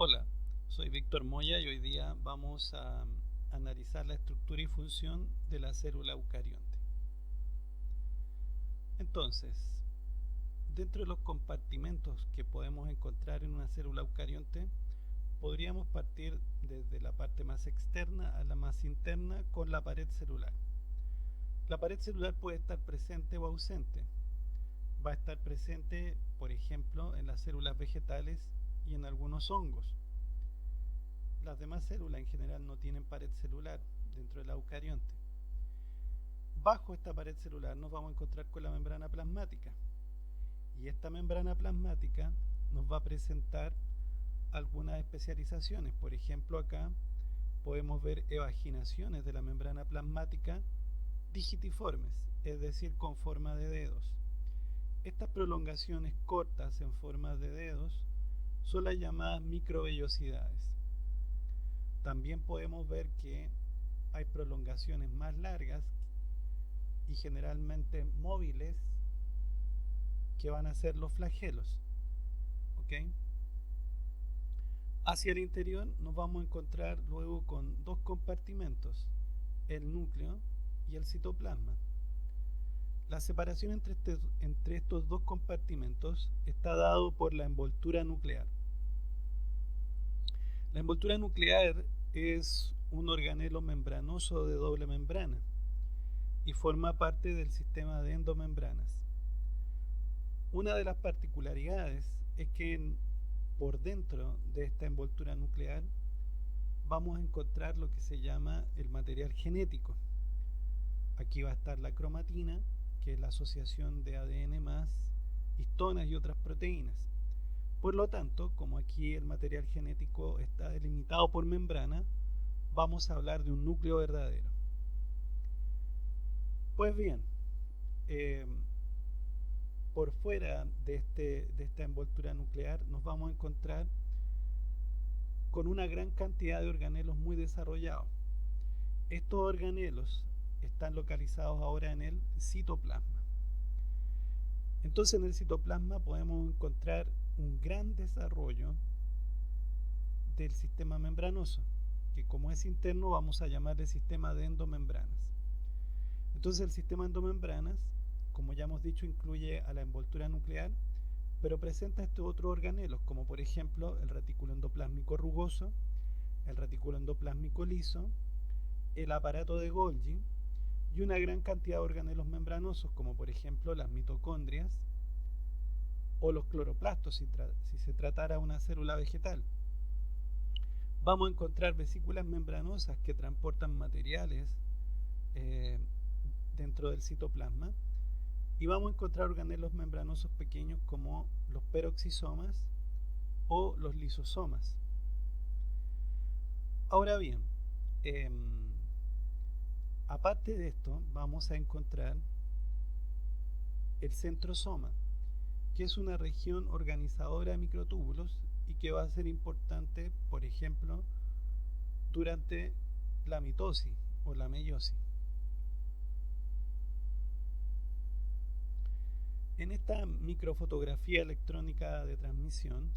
Hola, soy Víctor Moya y hoy día vamos a analizar la estructura y función de la célula eucarionte. Entonces, dentro de los compartimentos que podemos encontrar en una célula eucarionte, podríamos partir desde la parte más externa a la más interna con la pared celular. La pared celular puede estar presente o ausente. Va a estar presente, por ejemplo, en las células vegetales y en algunos hongos. Las demás células en general no tienen pared celular dentro del eucarionte. Bajo esta pared celular nos vamos a encontrar con la membrana plasmática. Y esta membrana plasmática nos va a presentar algunas especializaciones. Por ejemplo, acá podemos ver evaginaciones de la membrana plasmática digitiformes, es decir, con forma de dedos. Estas prolongaciones cortas en forma de dedos son las llamadas microvellosidades. También podemos ver que hay prolongaciones más largas y generalmente móviles que van a ser los flagelos. ¿Okay? Hacia el interior nos vamos a encontrar luego con dos compartimentos, el núcleo y el citoplasma. La separación entre estos dos compartimentos está dado por la envoltura nuclear. La envoltura nuclear es un organelo membranoso de doble membrana y forma parte del sistema de endomembranas. Una de las particularidades es que por dentro de esta envoltura nuclear vamos a encontrar lo que se llama el material genético. Aquí va a estar la cromatina, que es la asociación de ADN más histonas y otras proteínas. Por lo tanto, como aquí el material genético está delimitado por membrana, vamos a hablar de un núcleo verdadero. Pues bien, por fuera de esta envoltura nuclear nos vamos a encontrar con una gran cantidad de organelos muy desarrollados. Estos organelos están localizados ahora en el citoplasma. Entonces en el citoplasma podemos encontrar un gran desarrollo del sistema membranoso, que como es interno vamos a llamarle sistema de endomembranas. Entonces el sistema de endomembranas, como ya hemos dicho, incluye a la envoltura nuclear, pero presenta estos otros organelos, como por ejemplo el retículo endoplásmico rugoso, el retículo endoplásmico liso, el aparato de Golgi y una gran cantidad de organelos membranosos, como por ejemplo las mitocondrias o los cloroplastos, si se tratara de una célula vegetal. Vamos a encontrar vesículas membranosas que transportan materiales dentro del citoplasma, y vamos a encontrar organelos membranosos pequeños como los peroxisomas o los lisosomas. Ahora bien, aparte de esto vamos a encontrar el centrosoma, que es una región organizadora de microtúbulos y que va a ser importante, por ejemplo, durante la mitosis o la meiosis. En esta microfotografía electrónica de transmisión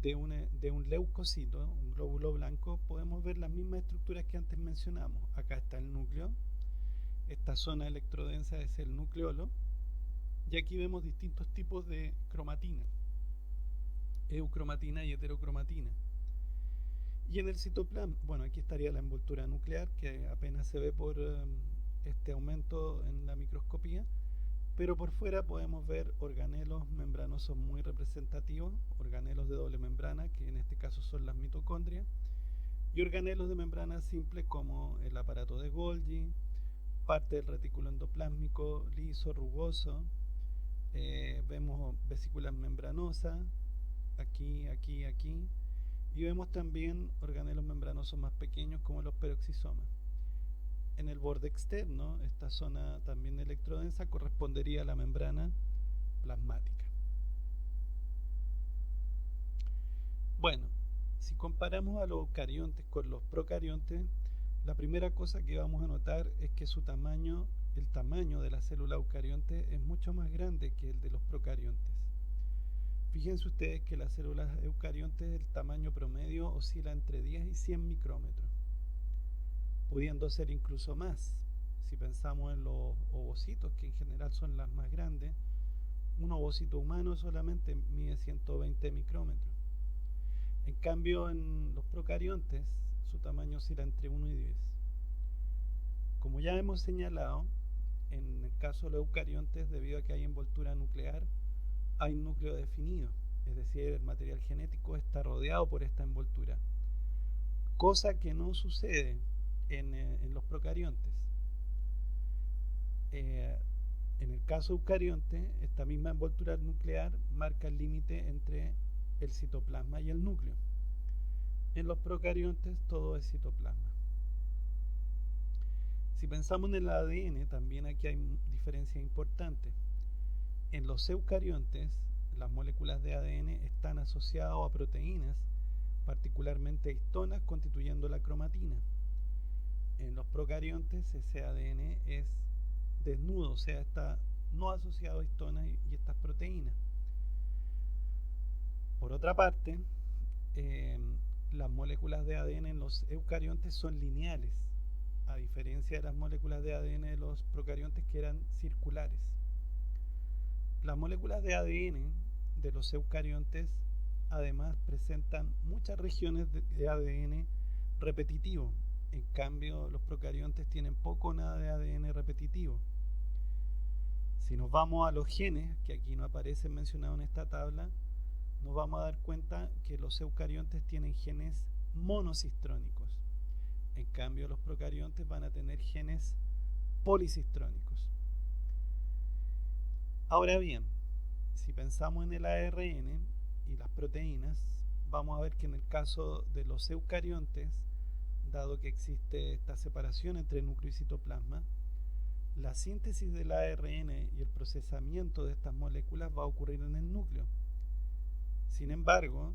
de un leucocito, un glóbulo blanco, podemos ver las mismas estructuras que antes mencionamos. Acá está el núcleo, esta zona electrodensa es el nucleolo, y aquí vemos distintos tipos de cromatina, eucromatina y heterocromatina. Y en el citoplasma, bueno, aquí estaría la envoltura nuclear, que apenas se ve por este aumento en la microscopía, pero por fuera podemos ver organelos membranosos muy representativos, organelos de doble membrana, que en este caso son las mitocondrias, y organelos de membrana simple como el aparato de Golgi, parte del retículo endoplásmico liso, rugoso, vemos vesículas membranosas, aquí, aquí, aquí, y vemos también organelos membranosos más pequeños como los peroxisomas. En el borde externo, esta zona también electrodensa correspondería a la membrana plasmática. Bueno, si comparamos a los eucariontes con los procariontes, la primera cosa que vamos a notar es que su tamaño, el tamaño de la célula eucarionte es mucho más grande que el de los procariontes. Fíjense ustedes que las células eucariontes, el tamaño promedio oscila entre 10 y 100 micrómetros, pudiendo ser incluso más. Si pensamos en los ovocitos, que en general son las más grandes, un ovocito humano solamente mide 120 micrómetros. En cambio, en los procariontes, su tamaño oscila entre 1 y 10. Como ya hemos señalado, en el caso de los eucariontes, debido a que hay envoltura nuclear, hay un núcleo definido, es decir, el material genético está rodeado por esta envoltura, cosa que no sucede en los procariontes. En el caso eucarionte, esta misma envoltura nuclear marca el límite entre el citoplasma y el núcleo. En los procariontes todo es citoplasma. Si pensamos en el ADN, también aquí hay diferencias importantes. En los eucariontes, las moléculas de ADN están asociadas a proteínas, particularmente histonas, constituyendo la cromatina. En los procariontes, ese ADN es desnudo, o sea, está no asociado a histonas y estas proteínas. Por otra parte, las moléculas de ADN en los eucariontes son lineales, a diferencia de las moléculas de ADN de los procariontes que eran circulares. Las moléculas de ADN de los eucariontes además presentan muchas regiones de ADN repetitivo. En cambio, los procariontes tienen poco o nada de ADN repetitivo. Si nos vamos a los genes, que aquí no aparecen mencionados en esta tabla, nos vamos a dar cuenta que los eucariontes tienen genes monocistrónicos. En cambio, los procariontes van a tener genes policistrónicos. Ahora bien, si pensamos en el ARN y las proteínas, vamos a ver que en el caso de los eucariontes, dado que existe esta separación entre núcleo y citoplasma, la síntesis del ARN y el procesamiento de estas moléculas va a ocurrir en el núcleo. Sin embargo,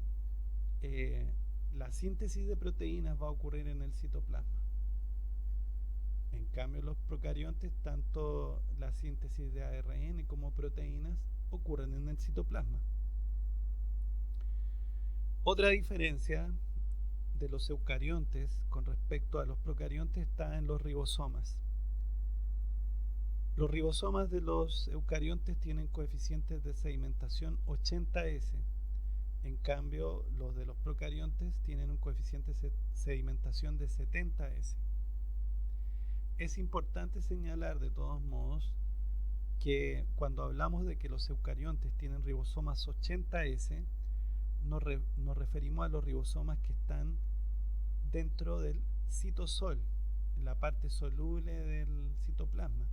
la síntesis de proteínas va a ocurrir en el citoplasma. En cambio, los procariontes, tanto la síntesis de ARN como proteínas ocurren en el citoplasma. Otra diferencia de los eucariontes con respecto a los procariontes está en los ribosomas. Los ribosomas de los eucariontes tienen coeficientes de sedimentación 80S. En cambio, los de los procariontes tienen un coeficiente de sedimentación de 70S. Es importante señalar de todos modos que cuando hablamos de que los eucariontes tienen ribosomas 80S, nos referimos a los ribosomas que están dentro del citosol, en la parte soluble del citoplasma.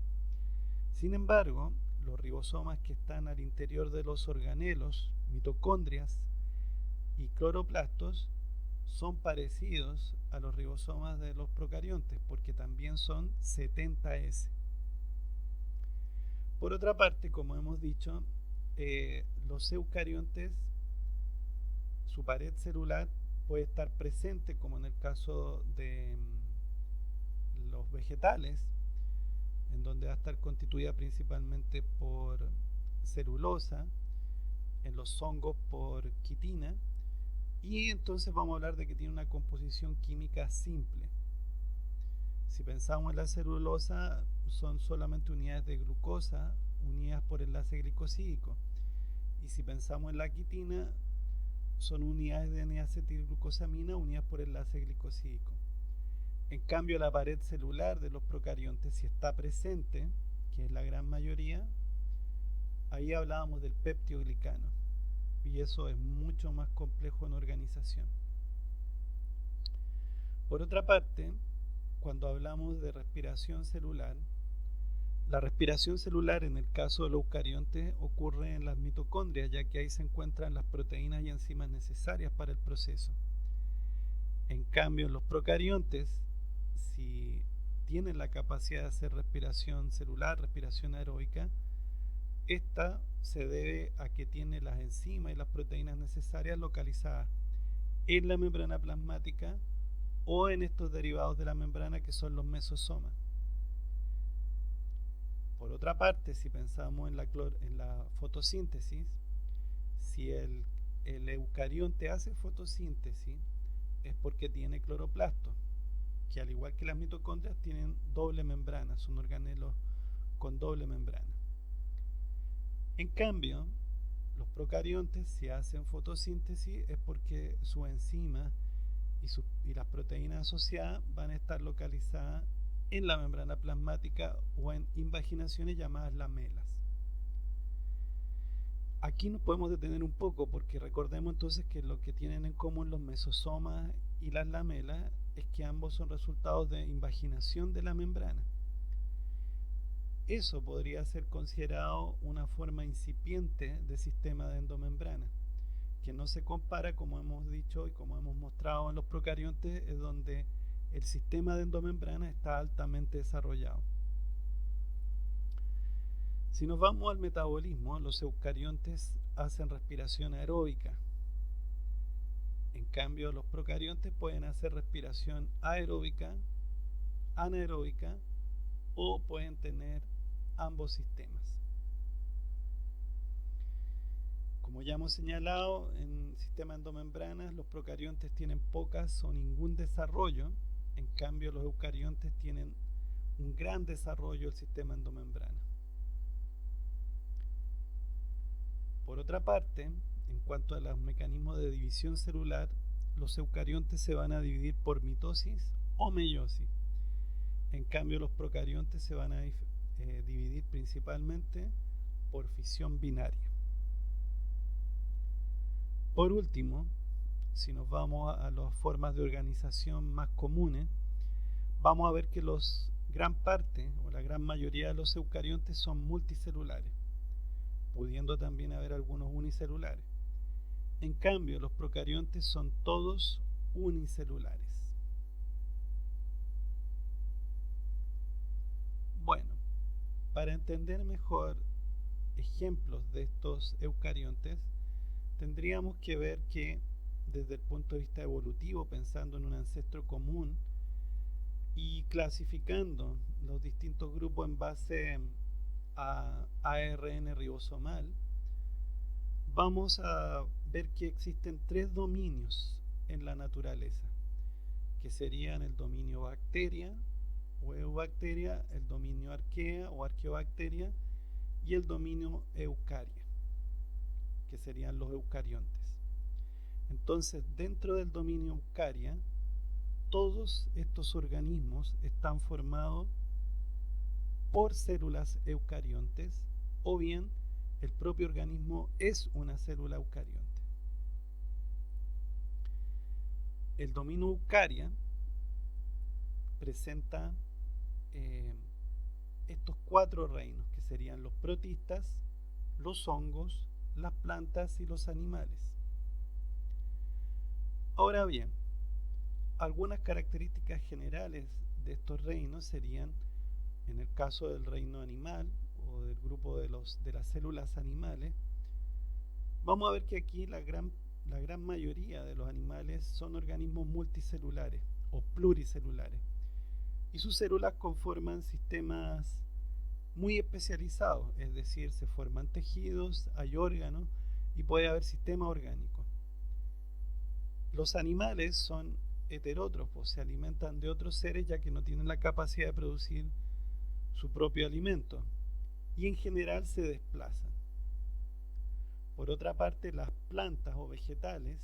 Sin embargo, los ribosomas que están al interior de los organelos, mitocondrias y cloroplastos, son parecidos a los ribosomas de los procariontes porque también son 70S. Por otra parte, como hemos dicho, los eucariontes, su pared celular puede estar presente, como en el caso de los vegetales, en donde va a estar constituida principalmente por celulosa, en los hongos por quitina, y entonces vamos a hablar de que tiene una composición química simple. Si pensamos en la celulosa, son solamente unidades de glucosa unidas por enlace glicosídico, y si pensamos en la quitina, son unidades de N-acetilglucosamina unidas por enlace glicosídico. En cambio, la pared celular de los procariontes, si está presente, que es la gran mayoría, ahí hablábamos del peptidoglicano, y eso es mucho más complejo en organización. Por otra parte, cuando hablamos de respiración celular, la respiración celular en el caso de los eucariontes ocurre en las mitocondrias, ya que ahí se encuentran las proteínas y enzimas necesarias para el proceso. En cambio, en los procariontes, si tienen la capacidad de hacer respiración celular, respiración aeróbica, esta se debe a que tiene las enzimas y las proteínas necesarias localizadas en la membrana plasmática o en estos derivados de la membrana que son los mesosomas. Por otra parte, si pensamos en la fotosíntesis, Si el eucarionte hace fotosíntesis, es porque tiene cloroplastos, que al igual que las mitocondrias tienen doble membrana, son organelos con doble membrana. En cambio, los procariontes, si hacen fotosíntesis, es porque sus enzimas y las proteínas asociadas van a estar localizadas en la membrana plasmática o en invaginaciones llamadas lamelas. Aquí nos podemos detener un poco porque recordemos entonces que lo que tienen en común los mesosomas y las lamelas es que ambos son resultados de invaginación de la membrana. Eso podría ser considerado una forma incipiente de sistema de endomembrana, que no se compara, como hemos dicho y como hemos mostrado en los procariontes, es donde el sistema de endomembrana está altamente desarrollado. Si nos vamos al metabolismo, los eucariontes hacen respiración aeróbica. En cambio, los procariontes pueden hacer respiración aeróbica, anaeróbica o pueden tener ambos sistemas. Como ya hemos señalado, en el sistema endomembranas los procariontes tienen pocas o ningún desarrollo, en cambio los eucariontes tienen un gran desarrollo del sistema endomembrana. Por otra parte, en cuanto a los mecanismos de división celular, los eucariontes se van a dividir por mitosis o meiosis. En cambio, los procariontes se van a dividir principalmente por fisión binaria. Por último, si nos vamos a las formas de organización más comunes, vamos a ver que gran parte o la gran mayoría de los eucariontes son multicelulares, pudiendo también haber algunos unicelulares. En cambio, los procariontes son todos unicelulares. Bueno, para entender mejor ejemplos de estos eucariontes, tendríamos que ver que desde el punto de vista evolutivo, pensando en un ancestro común y clasificando los distintos grupos en base a ARN ribosomal, vamos a ver que existen 3 dominios en la naturaleza, que serían el dominio bacteria o eubacteria, el dominio arquea o arqueobacteria y el dominio eucaria, que serían los eucariontes. Entonces, dentro del dominio eucaria, todos estos organismos están formados por células eucariontes, o bien el propio organismo es una célula eucarionte. El dominio eucaria presenta estos 4 reinos, que serían los protistas, los hongos, las plantas y los animales. Ahora bien, algunas características generales de estos reinos serían, en el caso del reino animal o del grupo de las células animales, vamos a ver que aquí la gran mayoría de los animales son organismos multicelulares o pluricelulares, y sus células conforman sistemas muy especializados, es decir, se forman tejidos, hay órganos y puede haber sistema orgánico. Los animales son heterótrofos, se alimentan de otros seres ya que no tienen la capacidad de producir su propio alimento y en general se desplazan. Por otra parte, las plantas o vegetales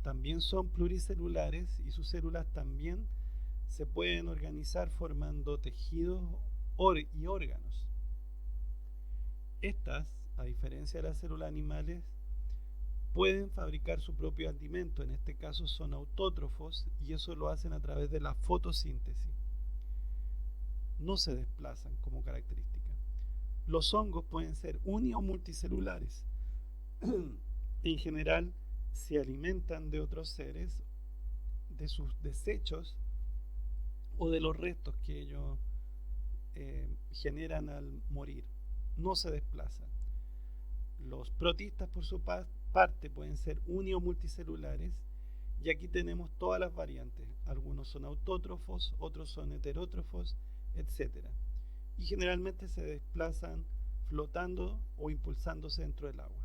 también son pluricelulares y sus células también se pueden organizar formando tejidos y órganos. Estas, a diferencia de las células animales, pueden fabricar su propio alimento, en este caso son autótrofos y eso lo hacen a través de la fotosíntesis. No se desplazan como característica. Los hongos pueden ser uni o multicelulares. En general se alimentan de otros seres, de sus desechos o de los restos que ellos generan al morir. No se desplazan. Los protistas, por su parte, pueden ser uni o multicelulares, y aquí tenemos todas las variantes. Algunos son autótrofos, otros son heterótrofos, etc. Y generalmente se desplazan flotando o impulsándose dentro del agua.